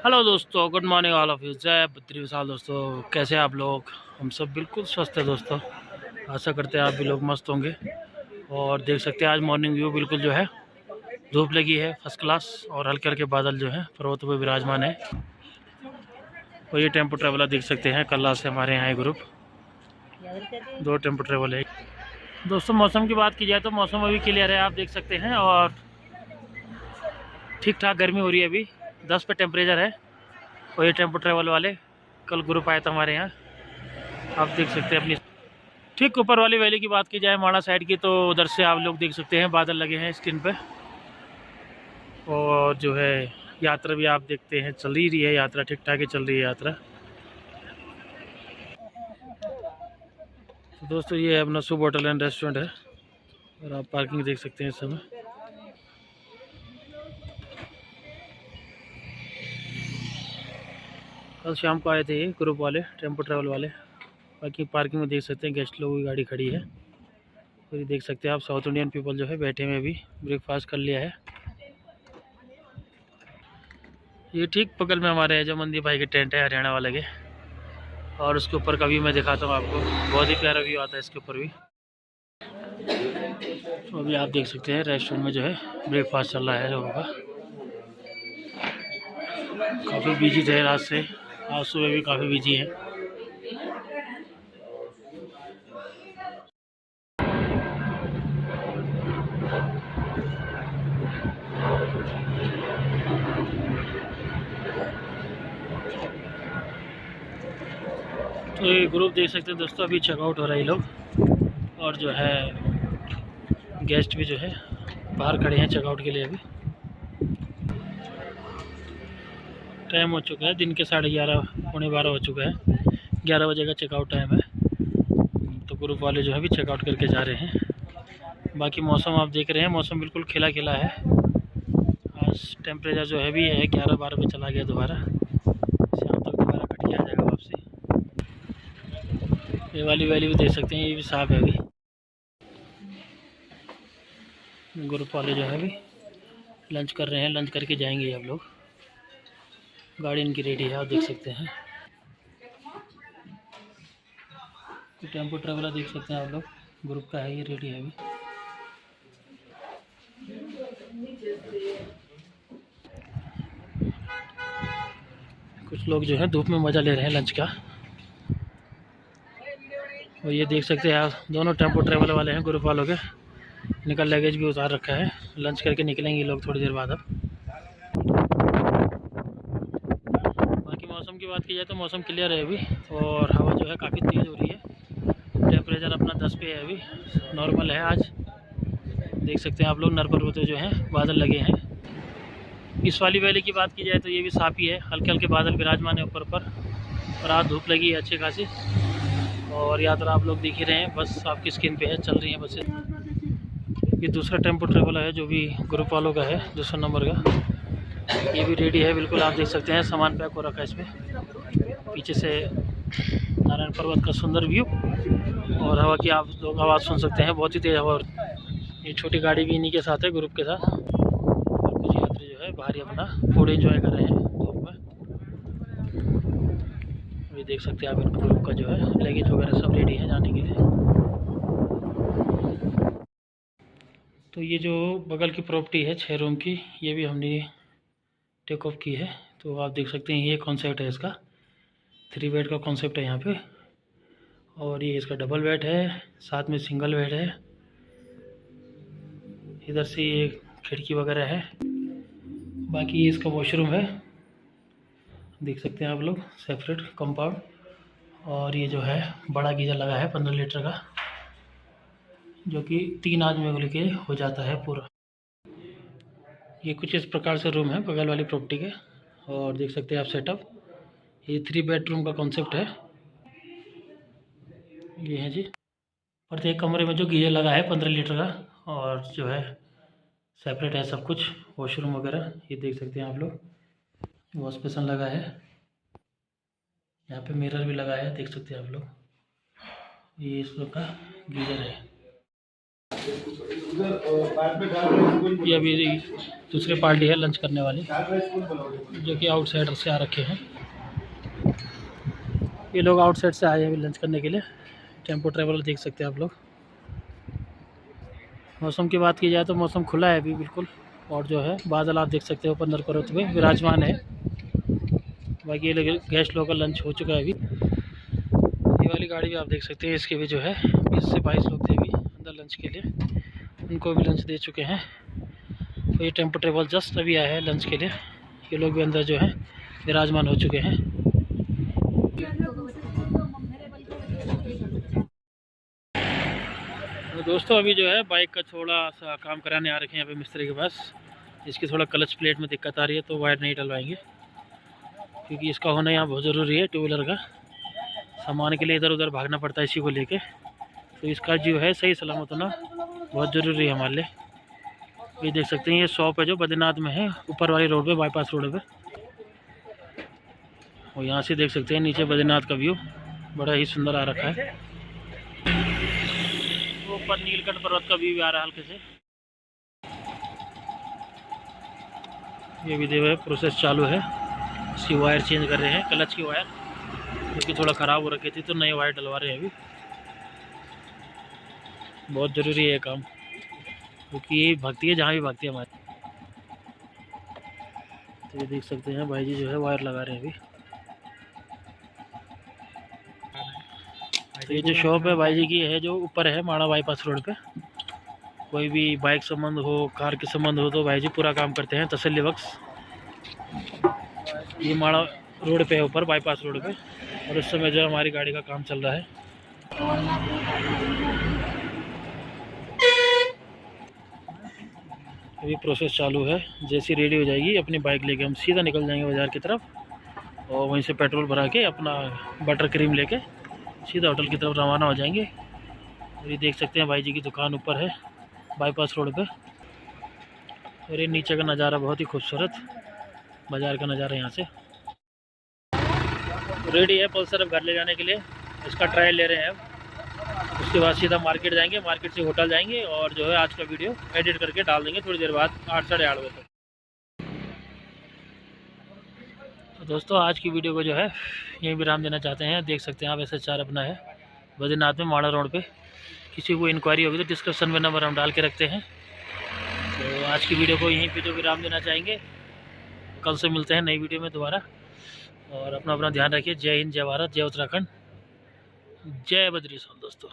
Hello दोस्तों, good morning all of you. जय बद्री विशाल। दोस्तों कैसे हैं आप लोग? हम सब बिल्कुल स्वस्थ है दोस्तों। आशा करते हैं आप भी लोग मस्त होंगे। और देख सकते हैं आज मॉर्निंग व्यू बिल्कुल जो है धूप लगी है फर्स्ट क्लास, और हल्के हल्के बादल जो है पर्वतों पर विराजमान है। और ये टेम्पो ट्रैवलर देख सकते हैं कल्ला से हमारे यहाँ ग्रुप 2 टेम्पो ट्रैवल है। दोस्तों मौसम की बात की जाए तो मौसम अभी क्लियर है, आप देख सकते हैं, और ठीक ठाक गर्मी हो रही है। अभी 10 पे टेम्परेचर है। और ये टेम्पो ट्रैवल वाले कल ग्रुप आया था हमारे यहाँ, आप देख सकते हैं अपनी ठीक ऊपर वाली वैली की बात की जाए माड़ा साइड की, तो उधर से आप लोग देख सकते हैं बादल लगे हैं स्क्रीन पे। और जो है यात्रा भी आप देखते हैं चल ही रही है, यात्रा ठीक ठाक ही चल रही है यात्रा। तो दोस्तों ये अपना शुभ होटल एंड रेस्टोरेंट है, और आप पार्किंग देख सकते हैं इस समय। कल शाम को आए थे ये ग्रुप वाले टेम्पो ट्रैवल वाले। बाकी पार्किंग में देख सकते हैं गेस्ट लोगों की गाड़ी खड़ी है। और ये देख सकते हैं आप साउथ इंडियन पीपल जो है बैठे हुए भी ब्रेकफास्ट कर लिया है। ये ठीक बगल में हमारे जमंदी भाई के टेंट है हरियाणा वाले के, और उसके ऊपर का व्यू मैं दिखाता हूँ आपको। बहुत ही प्यारा व्यू आता है इसके ऊपर भी। तो अभी आप देख सकते हैं रेस्टोरेंट में जो है ब्रेकफास्ट चल रहा है लोगों का। काफ़ी बिजी थे रात से, आज सुबह भी काफ़ी बिजी है। तो ये ग्रुप देख सकते हैं दोस्तों, अभी चेकआउट हो रहा है ये लोग। और जो है गेस्ट भी जो है बाहर खड़े हैं चेकआउट के लिए। अभी टाइम हो चुका है दिन के 11:30 पौने 12 हो चुका है। 11 बजे का चेकआउट टाइम है। तो ग्रुप वाले जो है अभी चेकआउट करके जा रहे हैं। बाकी मौसम आप देख रहे हैं, मौसम बिल्कुल खिला खिला है। आज टेम्परेचर जो है भी है 11-12 पे चला गया दोबारा, शाम तक दोबारा घट के आ जाएगा वापसी। ये वाली वैली भी देख सकते हैं, ये भी साफ है। अभी ग्रुप वाले जो है अभी लंच कर रहे हैं, लंच करके जाएंगे आप लोग। गाड़ी इनकी रेडी है, आप देख सकते हैं। तो टेम्पो ट्रैवलर देख सकते हैं आप लोग, ग्रुप का है, ये रेडी है अभी। कुछ लोग जो है धूप में मज़ा ले रहे हैं लंच का। और ये देख सकते हैं आप दोनों टेम्पो ट्रैवल वाले हैं ग्रुप वालों के, इनका लगेज भी उतार रखा है। लंच करके निकलेंगे लोग थोड़ी देर बाद। अब बाकी मौसम की बात की जाए तो मौसम क्लियर है अभी, और हवा जो है काफ़ी तेज़ हो रही है। टेम्परेचर अपना 10 पे है अभी, नॉर्मल है आज। देख सकते हैं आप लोग नर पर्वत जो हैं बादल लगे हैं। इस वाली वैली की बात की जाए तो ये भी साफ ही है, हल्के हल्के बादल विराजमान है ऊपर पर। और आज धूप लगी है अच्छी खासी। और यात्रा आप लोग देख ही रहे हैं, बस आपकी स्क्रीन पे है, चल रही है बसें। ये दूसरा टेम्पो ट्रैवल है जो भी ग्रुप वालों का है, दूसरा नंबर का। ये भी रेडी है बिल्कुल, आप देख सकते हैं सामान पैक हो रखा है इसमें। पीछे से नारायण पर्वत का सुंदर व्यू, और हवा की आप लोग आवाज़ सुन सकते हैं, बहुत ही तेज़ हवा। ये छोटी गाड़ी भी इन्हीं के साथ है, ग्रुप के साथ। और कुछ यात्री जो है बाहर ही अपना फूड एंजॉय कर रहे हैं धूप में। ये देख सकते हैं आप इनका ग्रुप का जो है लगेज वगैरह सब रेडी है जाने के लिए। तो ये जो बगल की प्रॉपर्टी है 6 रूम की, ये भी हमने टेक ऑफ की है। तो आप देख सकते हैं ये कॉन्सेप्ट है इसका, 3 बेड का कॉन्सेप्ट है यहाँ पे। और ये इसका डबल बेड है, साथ में सिंगल बेड है। इधर से ये खिड़की वगैरह है। बाकी ये इसका वॉशरूम है, देख सकते हैं आप लोग, सेपरेट कंपाउंड। और ये जो है बड़ा गीजर लगा है 15 लीटर का, जो कि 3 आदमियों के लिए हो जाता है पूरा। ये कुछ इस प्रकार से रूम है बगल वाली प्रॉपर्टी के। और देख सकते हैं आप सेटअप, ये 3 बेडरूम का कॉन्सेप्ट है। ये है जी, प्रत्येक कमरे में जो गीजर लगा है 15 लीटर का, और जो है सेपरेट है सब कुछ, वॉशरूम वगैरह। ये देख सकते हैं आप लोग, वॉश बेसन लगा है, यहाँ पे मिरर भी लगा है, देख सकते हैं आप लोग। ये इस लोग का गीजर है। ये अभी दूसरी पार्टी है लंच करने वाली, जो कि आउटसाइडर से आ रखे हैं। ये लोग आउटसाइड से आए हैं अभी लंच करने के लिए। टेम्पो ट्रैवलर देख सकते हैं आप लोग। मौसम की बात की जाए तो मौसम खुला है अभी बिल्कुल, और जो है बादल आप देख सकते हो पंद्रह पर्वत में विराजमान है। बाकी ये गेस्ट लोग का लंच हो चुका है अभी। ये वाली गाड़ी भी आप देख सकते हैं, इसके भी जो है 20 से 22 लोग थे अभी अंदर लंच के लिए, उनको भी लंच दे चुके हैं। तो ये टेम्पो ट्रैवल जस्ट अभी आया है लंच के लिए। ये लोग भी अंदर जो है विराजमान हो चुके हैं। तो दोस्तों अभी जो है बाइक का थोड़ा सा काम कराने आ रखे हैं यहाँ पे मिस्त्री के पास। इसकी थोड़ा क्लच प्लेट में दिक्कत आ रही है, तो वायर नहीं डलवाएंगे, क्योंकि इसका होना यहाँ बहुत ज़रूरी है। टू व्हीलर का सामान के लिए इधर उधर भागना पड़ता है इसी को लेके, तो इसका जो है सही सलामत होना बहुत ज़रूरी है हमारे लिए। ये देख सकते हैं ये शॉप है जो बद्रीनाथ में है, ऊपर वाली रोड पे, बाईपास रोड पे। और यहाँ से देख सकते हैं नीचे बद्रीनाथ का व्यू बड़ा ही सुंदर आ रखा है। ऊपर नीलकंठ पर्वत का व्यू आ रहा है हल्के से। ये भी जो है प्रोसेस चालू है, इसकी वायर चेंज कर रहे हैं, क्लच की वायर जो कि थोड़ा ख़राब हो रखी थी, तो नई वायर डलवा रहे हैं अभी। बहुत ज़रूरी है ये काम, क्योंकि ये भागती है जहाँ भी भागती है हमारी। तो ये देख सकते हैं भाई जी जो है वायर लगा रहे हैं अभी। तो ये जो शॉप है भाई जी की है जो ऊपर है माड़ा बाईपास रोड पे। कोई भी बाइक संबंध हो, कार के संबंध हो, तो भाई जी पूरा काम करते हैं तसल्ली बख्श। ये माड़ा रोड पे है ऊपर बाईपास रोड पे, और उस समय जो हमारी गाड़ी का काम चल रहा है। अभी प्रोसेस चालू है, जैसी रेडी हो जाएगी अपनी बाइक लेके हम सीधा निकल जाएंगे बाज़ार की तरफ, और वहीं से पेट्रोल भरा के अपना बटर क्रीम लेके सीधा होटल की तरफ रवाना हो जाएंगे। और ये देख सकते हैं भाई जी की दुकान ऊपर है बाईपास रोड पे। और ये नीचे का नज़ारा बहुत ही खूबसूरत, बाज़ार का नज़ारा यहाँ से। रेडी है पल्सर अब घर ले जाने के लिए, इसका ट्रायल ले रहे हैं अब। उसके बाद सीधा मार्केट जाएंगे, मार्केट से होटल जाएंगे, और जो है आज का वीडियो एडिट करके डाल देंगे थोड़ी देर बाद 8 साढ़े 8 बजे तक। तो दोस्तों आज की वीडियो को जो है यहीं विराम देना चाहते हैं। देख सकते हैं आप SHR अपना है बद्रीनाथ में माड़ा रोड पे। किसी को इंक्वायरी होगी तो डिस्क्रिप्शन में नंबर हम डाल के रखते हैं। तो आज की वीडियो को यहीं पे जो विराम देना चाहेंगे। कल से मिलते हैं नई वीडियो में दोबारा, और अपना ध्यान रखिए। जय हिंद, जय भारत, जय उत्तराखंड, जय बद्रीनाथ दोस्तों।